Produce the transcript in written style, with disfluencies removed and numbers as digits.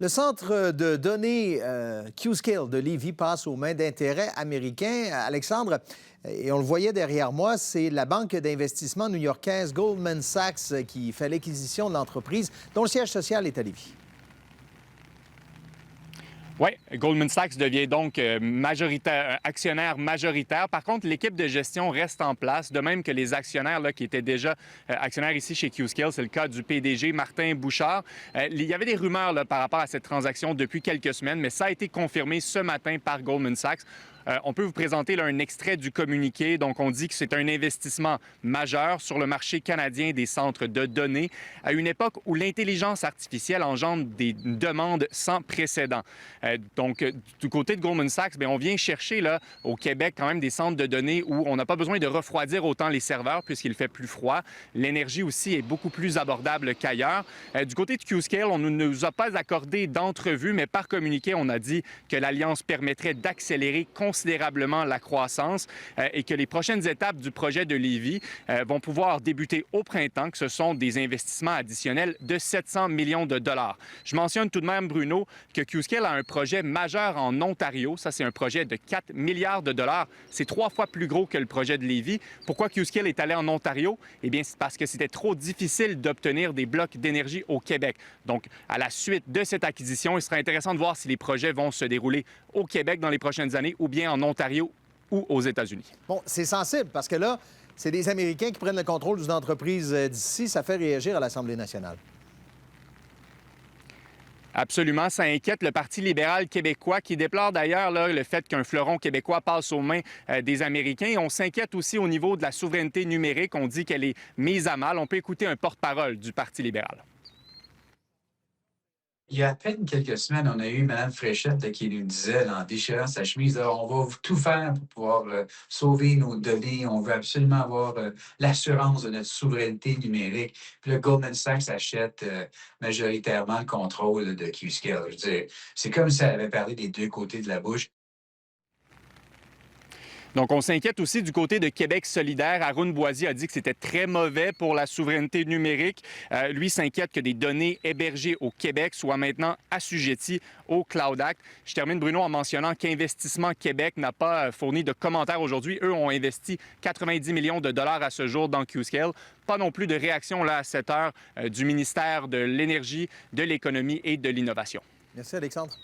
Le centre de données Qscale de Lévis passe aux mains d'intérêts américains. Alexandre, et on le voyait derrière moi, c'est la banque d'investissement new-yorkaise Goldman Sachs qui fait l'acquisition de l'entreprise dont le siège social est à Lévis. Oui, Goldman Sachs devient donc actionnaire majoritaire. Par contre, l'équipe de gestion reste en place, de même que les actionnaires là, qui étaient déjà actionnaires ici chez Qscale. C'est le cas du PDG Martin Bouchard. Il y avait des rumeurs là, par rapport à cette transaction depuis quelques semaines, mais ça a été confirmé ce matin par Goldman Sachs. On peut vous présenter là, un extrait du communiqué. Donc, on dit que c'est un investissement majeur sur le marché canadien des centres de données à une époque où l'intelligence artificielle engendre des demandes sans précédent. Donc, du côté de Goldman Sachs, bien, on vient chercher là, au Québec quand même des centres de données où on n'a pas besoin de refroidir autant les serveurs puisqu'il fait plus froid. L'énergie aussi est beaucoup plus abordable qu'ailleurs. Du côté de Qscale, on ne nous a pas accordé d'entrevue, mais par communiqué, on a dit que l'Alliance permettrait d'accélérer considérablement la croissance et que les prochaines étapes du projet de Lévis vont pouvoir débuter au printemps, que ce sont des investissements additionnels de 700 millions de dollars. Je mentionne tout de même, Bruno, que Qscale a un projet majeur en Ontario. Ça, c'est un projet de 4 milliards de dollars. C'est 3 fois plus gros que le projet de Lévis. Pourquoi Qscale est allé en Ontario? Eh bien, c'est parce que c'était trop difficile d'obtenir des blocs d'énergie au Québec. Donc, à la suite de cette acquisition, il sera intéressant de voir si les projets vont se dérouler au Québec dans les prochaines années ou bien en Ontario ou aux États-Unis. Bon, c'est sensible parce que là, c'est des Américains qui prennent le contrôle d'une entreprise d'ici. Ça fait réagir à l'Assemblée nationale. Absolument, ça inquiète le Parti libéral québécois qui déplore d'ailleurs là, le fait qu'un fleuron québécois passe aux mains des Américains. Et on s'inquiète aussi au niveau de la souveraineté numérique. On dit qu'elle est mise à mal. On peut écouter un porte-parole du Parti libéral. Il y a à peine quelques semaines, on a eu Mme Fréchette là, qui nous disait, là, en déchirant sa chemise, là, on va tout faire pour pouvoir sauver nos données. On veut absolument avoir l'assurance de notre souveraineté numérique. Puis le Goldman Sachs achète majoritairement le contrôle de Qscale. Je veux dire, c'est comme si elle avait parlé des deux côtés de la bouche. Donc, on s'inquiète aussi du côté de Québec solidaire. Arun Boisy a dit que c'était très mauvais pour la souveraineté numérique. Lui s'inquiète que des données hébergées au Québec soient maintenant assujetties au Cloud Act. Je termine, Bruno, en mentionnant qu'Investissement Québec n'a pas fourni de commentaires aujourd'hui. Eux ont investi 90 millions de dollars à ce jour dans Qscale. Pas non plus de réaction là, à cette heure du ministère de l'Énergie, de l'Économie et de l'Innovation. Merci, Alexandre.